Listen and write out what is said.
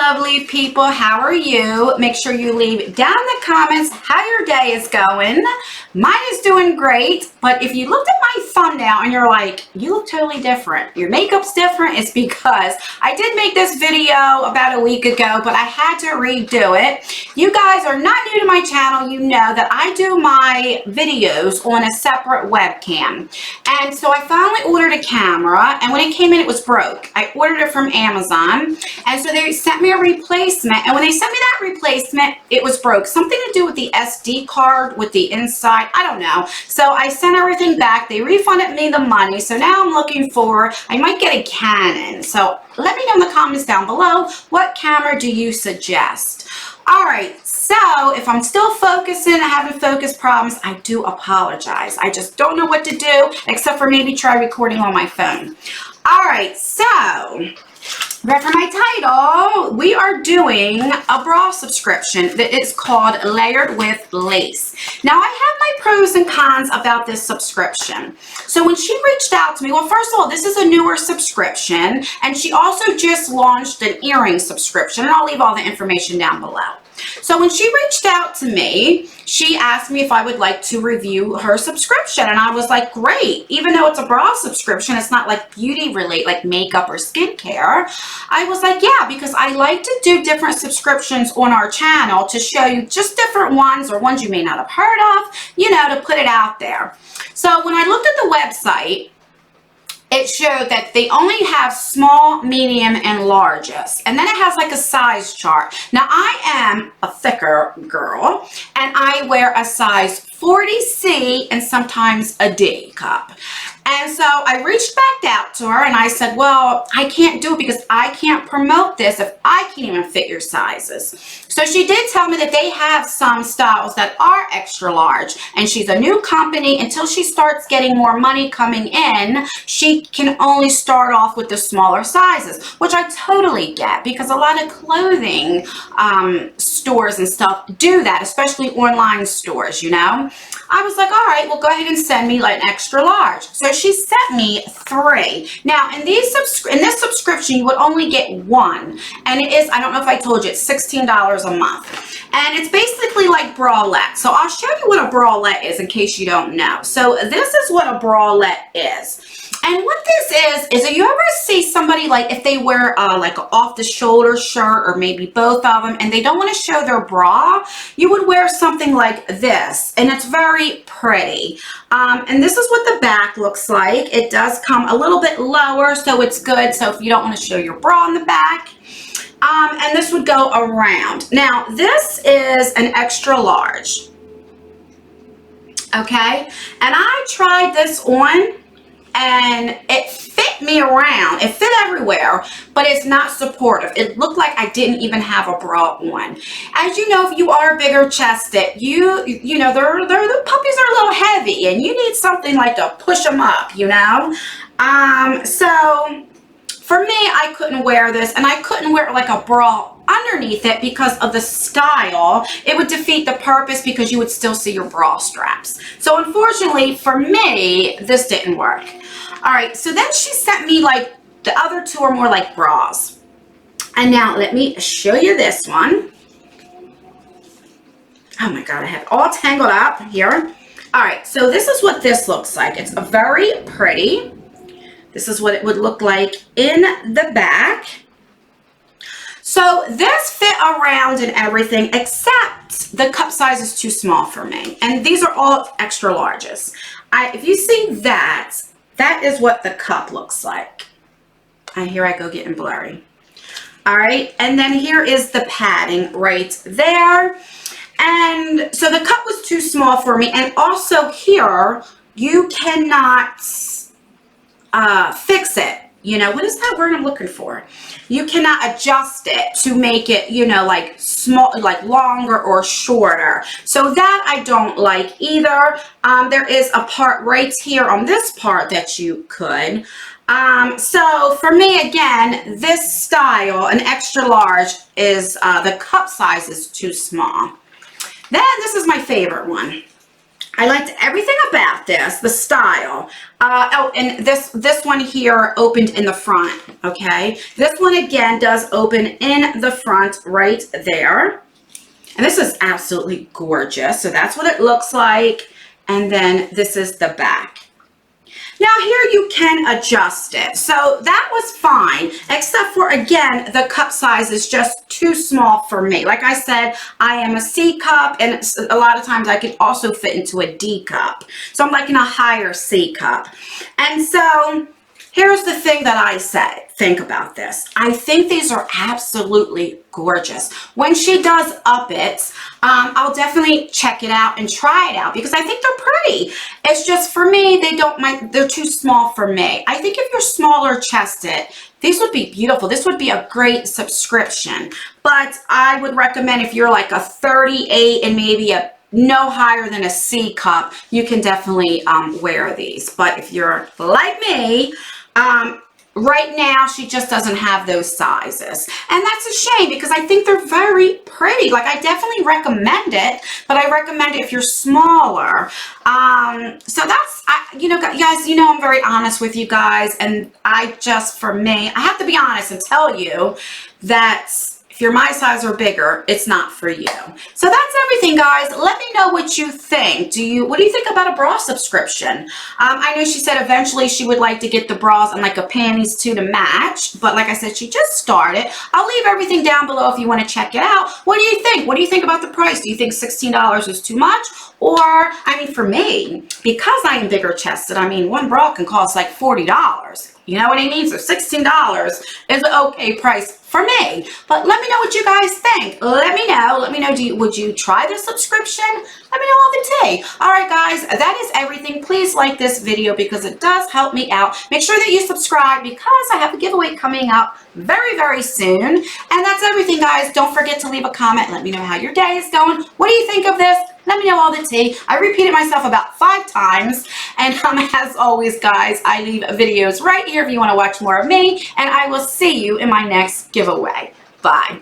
lovely people. How are you? Make sure you leave down in the comments how your day is going. Mine is doing great, but if you looked at my thumbnail and you're like, you look totally different, your makeup's different, it's because I did make this video about a week ago, but I had to redo it. You guys are not new to my channel. You know that I do my videos on a separate webcam. And so I finally ordered a camera, and when it came in, it was broke. I ordered it from Amazon, and so they sent me a replacement, and when they sent me that replacement, it was broke. Something to do with the SD card, with the inside, I don't know. So I sent everything back. They refunded me the money, so now I'm looking for, I might get a Canon. So let me know in the comments down below, what camera do you suggest? All right, so if I'm still focusing and having focus problems, I do apologize. I just don't know what to do, except for maybe try recording on my phone. All right, so right for my title, we are doing a bra subscription that is called Layered with Lace. Now, I have my pros and cons about this subscription. So when she reached out to me, well, first of all, this is a newer subscription, and she also just launched an earring subscription, and I'll leave all the information down below. So when she reached out to me, she asked me if I would like to review her subscription, and I was like, great. Even though it's a bra subscription, it's not like beauty related, like makeup or skincare. I was like, yeah, because I like to do different subscriptions on our channel to show you just different ones or ones you may not have heard of, you know, to put it out there. So when I looked at the website, it showed that they only have small, medium, and largest. And then it has like a size chart. Now, I am a thicker girl, and I wear a size 40C and sometimes a D cup. And so I reached back out to her and I said, well, I can't do it because I can't promote this if I can't even fit your sizes. So she did tell me that they have some styles that are extra large, and she's a new company. Until she starts getting more money coming in, she can only start off with the smaller sizes, which I totally get, because a lot of clothing stores and stuff do that, especially online stores, you know. I was like, all right, well, go ahead and send me like an extra large. So she sent me 3. Now, in this subscription, you would only get 1. And it is, I don't know if I told you, it's $16 a month. And it's basically like bralette. So I'll show you what a bralette is in case you don't know. So this is what a bralette is. And what this is if you ever see somebody, like if they wear like an off-the-shoulder shirt or maybe both of them, and they don't want to show their bra, you would wear something like this, and it's very pretty. And this is what the back looks like. It does come a little bit lower, so it's good. So if you don't want to show your bra in the back, and this would go around. Now, this is an extra large, okay? And I tried this on, and it fit me around. It fit everywhere, but it's not supportive. It looked like I didn't even have a bra on. As you know, if you are bigger chested, you know, the puppies are a little heavy, and you need something like to push them up, you know. So for me, I couldn't wear this, and I couldn't wear like a bra underneath it because of the style. It would defeat the purpose because you would still see your bra straps. So unfortunately for me, this didn't work. All right, so then she sent me like the other 2 are more like bras. And now let me show you this one. Oh my God, I have it all tangled up here. All right, so this is what this looks like. It's a very pretty. This is what it would look like in the back. So this fit around and everything, except the cup size is too small for me. And these are all extra larges. If you see that, that is what the cup looks like. And here I go getting blurry. All right, and then here is the padding right there. And so the cup was too small for me. And also here, you cannot fix it. You know, what is that word I'm looking for? You cannot adjust it to make it, you know, like small, like longer or shorter. So that I don't like either. There is a part right here on this part that you could. So for me, again, this style, an extra large, is the cup size is too small. Then this is my favorite one. I liked everything about this, the style. Oh, and this one here opened in the front, okay? This one, again, does open in the front right there. And this is absolutely gorgeous. So that's what it looks like. And then this is the back. Now here you can adjust it. So that was fine, except for, again, the cup size is just too small for me. Like I said, I am a C cup, and a lot of times I can also fit into a D cup. So I'm like in a higher C cup. And so here's the thing that I think about this. I think these are absolutely gorgeous. When she does up it, I'll definitely check it out and try it out because I think they're pretty. It's just for me, they're too small for me. I think if you're smaller chested, these would be beautiful. This would be a great subscription. But I would recommend if you're like a 38 and maybe no higher than a C cup, you can definitely wear these. But if you're like me, right now, she just doesn't have those sizes. And that's a shame because I think they're very pretty. Like, I definitely recommend it, but I recommend it if you're smaller. So that's, you know, guys, you know I'm very honest with you guys. And for me, I have to be honest and tell you that if you're my size or bigger, it's not for you. So that's everything, guys. Let me know what you think. What do you think about a bra subscription? I know she said eventually she would like to get the bras and like a panties too to match, but like I said, she just started. I'll leave everything down below if you want to check it out. What do you think? What do you think about the price? Do you think $16 is too much? Or, I mean, for me, because I am bigger chested, I mean, one bra can cost like $40. You know what I mean? So $16 is an okay price for me. But let me know what you guys think. Let me know. Let me know, would you try the subscription? Let me know all the tea. All right, guys, that is everything. Please like this video because it does help me out. Make sure that you subscribe because I have a giveaway coming up very, very soon. And that's everything, guys. Don't forget to leave a comment. Let me know how your day is going. What do you think of this? Let me know all the tea. I repeated myself about 5 times. And as always, guys, I leave videos right here if you want to watch more of me. And I will see you in my next giveaway. Bye.